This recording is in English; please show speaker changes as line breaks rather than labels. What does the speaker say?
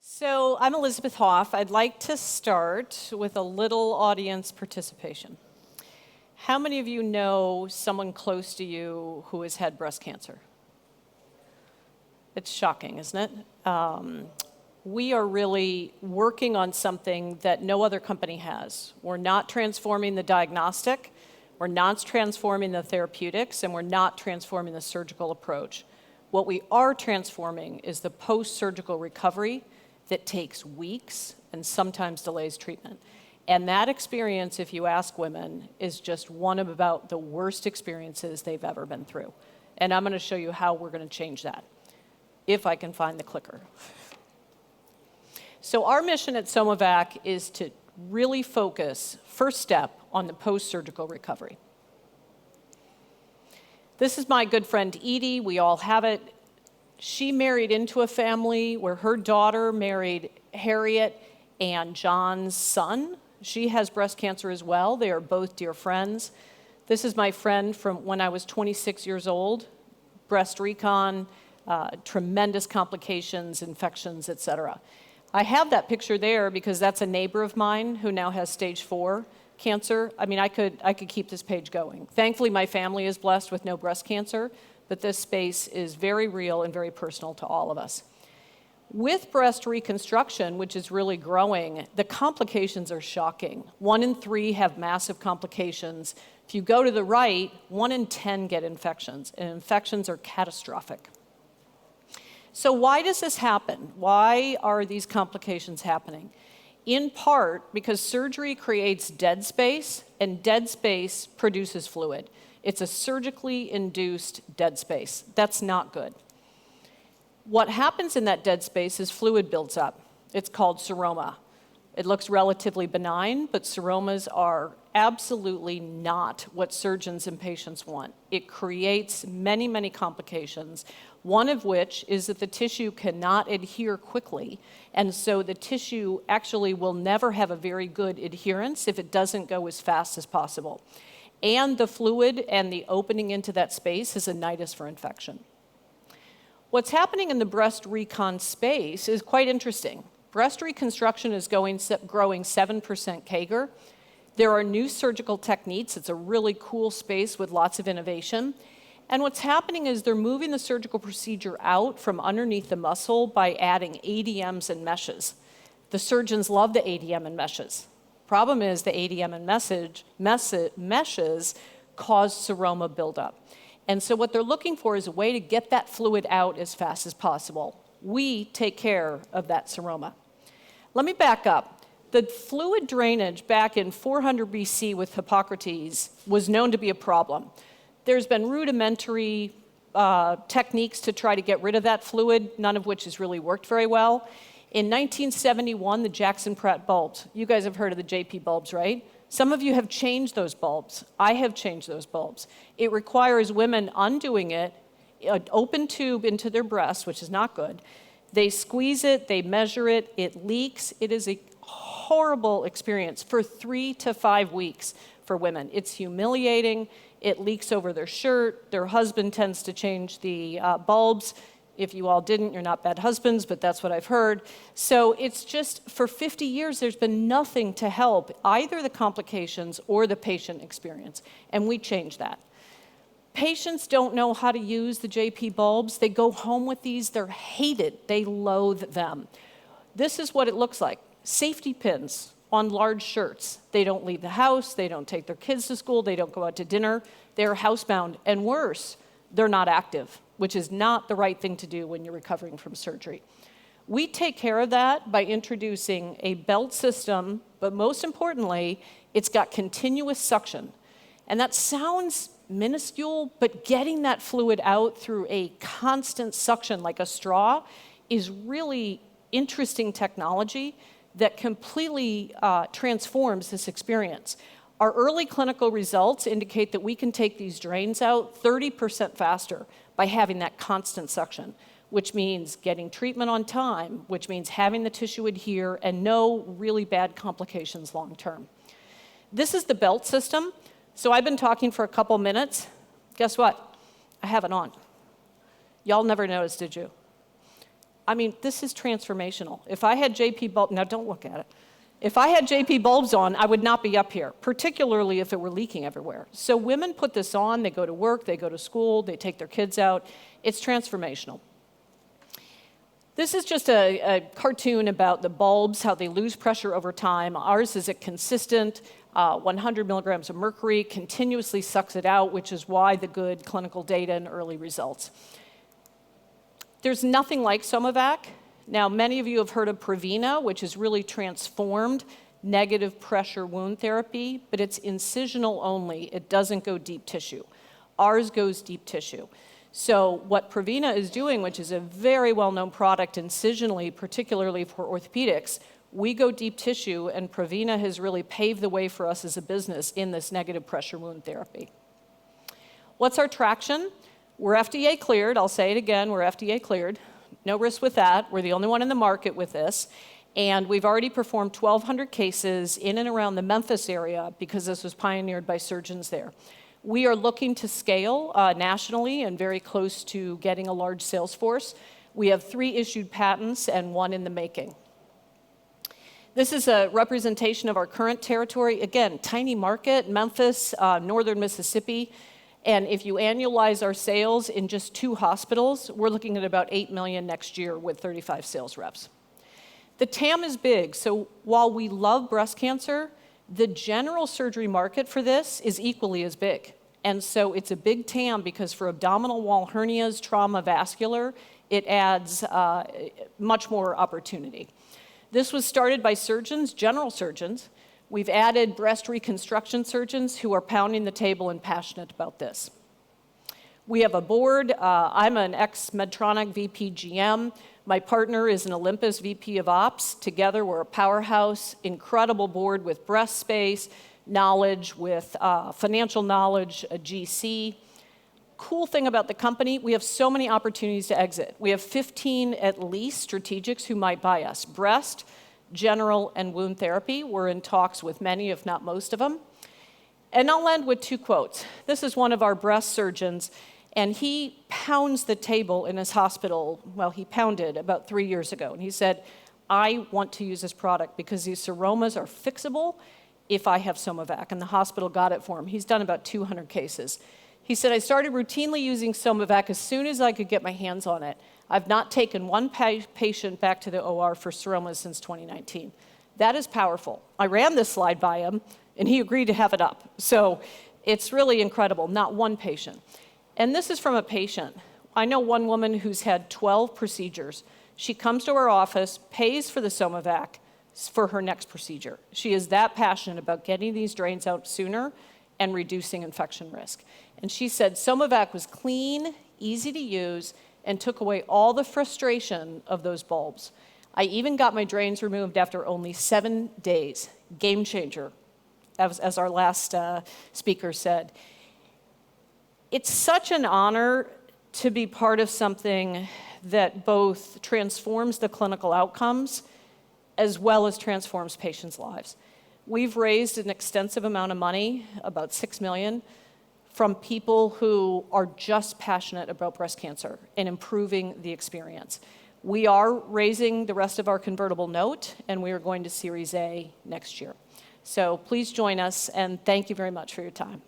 So I'm Elizabeth Hoff. I'd like to start with a little audience participation. How many of you know someone close to you who has had breast cancer? It's shocking, isn't it? We are really working on something that no other company has. We're not transforming the diagnostic, we're not transforming the therapeutics, and we're not transforming the surgical approach. What we are transforming is the post-surgical recovery that takes weeks and sometimes delays treatment. And that experience, if you ask women, is just one of about the worst experiences they've ever been through. And I'm going to show you how we're going to change that, if I can find the clicker. So our mission at Somavac is to really focus, first step, on the post-surgical recovery. This is my good friend Edie. We all have it. She married into a family where her daughter married Harriet and John's son. She has breast cancer as well. They are both dear friends. This is my friend from when I was 26 years old. Breast recon, tremendous complications, infections, etc. I have that picture there because that's a neighbor of mine who now has stage 4 cancer. I mean, I could keep this page going. Thankfully, my family is blessed with no breast cancer, but this space is very real and very personal to all of us. With breast reconstruction, which is really growing, the complications are shocking. 1 in 3 have massive complications. If you go to the right, 1 in 10 get infections, and infections are catastrophic. So why does this happen? Why are these complications happening? In part because surgery creates dead space, and dead space produces fluid. It's a surgically induced dead space. That's not good. What happens in that dead space is fluid builds up. It's called seroma. It looks relatively benign, but seromas are absolutely not what surgeons and patients want. It creates many, many complications, one of which is that the tissue cannot adhere quickly, and so the tissue actually will never have a very good adherence if it doesn't go as fast as possible. And the fluid and the opening into that space is a nidus for infection. What's happening in the breast recon space is quite interesting. Breast reconstruction is growing 7% CAGR. There are new surgical techniques. It's a really cool space with lots of innovation. And what's happening is they're moving the surgical procedure out from underneath the muscle by adding ADMs and meshes. The surgeons love the ADM and meshes. Problem is the ADM and meshes cause seroma buildup. And so what they're looking for is a way to get that fluid out as fast as possible. We take care of that seroma. Let me back up. The fluid drainage back in 400 BC with Hippocrates was known to be a problem. There's been rudimentary techniques to try to get rid of that fluid, none of which has really worked very well. In 1971, the Jackson Pratt bulbs. You guys have heard of the JP bulbs, right? Some of you have changed those bulbs. I have changed those bulbs. It requires women undoing it, an open tube into their breast, which is not good. They squeeze it, they measure it, it leaks. It is a horrible experience for 3 to 5 weeks for women. It's humiliating. It leaks over their shirt. Their husband tends to change the bulbs. If you all didn't, you're not bad husbands, but that's what I've heard. So it's just, for 50 years, there's been nothing to help either the complications or the patient experience, and we changed that. Patients don't know how to use the JP bulbs. They go home with these, they're hated, they loathe them. This is what it looks like. Safety pins on large shirts. They don't leave the house, they don't take their kids to school, they don't go out to dinner, they're housebound, and worse, they're not active, which is not the right thing to do when you're recovering from surgery. We take care of that by introducing a belt system, but most importantly, it's got continuous suction. And that sounds minuscule, but getting that fluid out through a constant suction like a straw is really interesting technology that completely transforms this experience. Our early clinical results indicate that we can take these drains out 30% faster by having that constant suction, which means getting treatment on time, which means having the tissue adhere and no really bad complications long term. This is the belt system. So I've been talking for a couple minutes. Guess what? I have it on. Y'all never noticed, did you? I mean, this is transformational. If I had JP bulbs, now don't look at it. If I had JP bulbs on, I would not be up here, particularly if it were leaking everywhere. So women put this on, they go to work, they go to school, they take their kids out. It's transformational. This is just a cartoon about the bulbs, how they lose pressure over time. Ours is a consistent 100 milligrams of mercury, continuously sucks it out, which is why the good clinical data and early results. There's nothing like Somavac. Now, many of you have heard of Prevena, which is really transformed negative pressure wound therapy, but it's incisional only. It doesn't go deep tissue. Ours goes deep tissue. So what Prevena is doing, which is a very well-known product incisionally, particularly for orthopedics, we go deep tissue, and Prevena has really paved the way for us as a business in this negative pressure wound therapy. What's our traction? We're FDA cleared. I'll say it again, we're FDA cleared. No risk with that. We're the only one in the market with this. And we've already performed 1,200 cases in and around the Memphis area because this was pioneered by surgeons there. We are looking to scale nationally and very close to getting a large sales force. We have 3 issued patents and 1 in the making. This is a representation of our current territory. Again, tiny market, Memphis, northern Mississippi. And if you annualize our sales in just 2 hospitals, we're looking at about $8 million next year with 35 sales reps. The TAM is big, so while we love breast cancer, the general surgery market for this is equally as big. And so it's a big TAM because for abdominal wall hernias, trauma, vascular, it adds much more opportunity. This was started by surgeons, general surgeons. We've added breast reconstruction surgeons who are pounding the table and passionate about this. We have a board. I'm an ex-Medtronic VP GM. My partner is an Olympus VP of Ops. Together, we're a powerhouse, incredible board with breast space, knowledge, with financial knowledge, a GC. Cool thing about the company, we have so many opportunities to exit. We have 15 at least strategics who might buy us. Breast, general, and wound therapy. We're in talks with many, if not most of them. And I'll end with 2 quotes. This is one of our breast surgeons, and he pounds the table in his hospital. Well, he pounded about 3 years ago, and he said, I want to use this product because these seromas are fixable if I have Somavac, and the hospital got it for him. He's done about 200 cases. He said, I started routinely using Somavac as soon as I could get my hands on it. I've not taken one patient back to the OR for seromas since 2019. That is powerful. I ran this slide by him, and he agreed to have it up. So it's really incredible, not one patient. And this is from a patient. I know one woman who's had 12 procedures. She comes to our office, pays for the Somavac for her next procedure. She is that passionate about getting these drains out sooner and reducing infection risk. And she said Somavac was clean, easy to use, and took away all the frustration of those bulbs. I even got my drains removed after only 7 days. Game changer, as our last speaker said. It's such an honor to be part of something that both transforms the clinical outcomes as well as transforms patients' lives. We've raised an extensive amount of money, about $6 million, from people who are just passionate about breast cancer and improving the experience. We are raising the rest of our convertible note, and we are going to Series A next year. So please join us, and thank you very much for your time.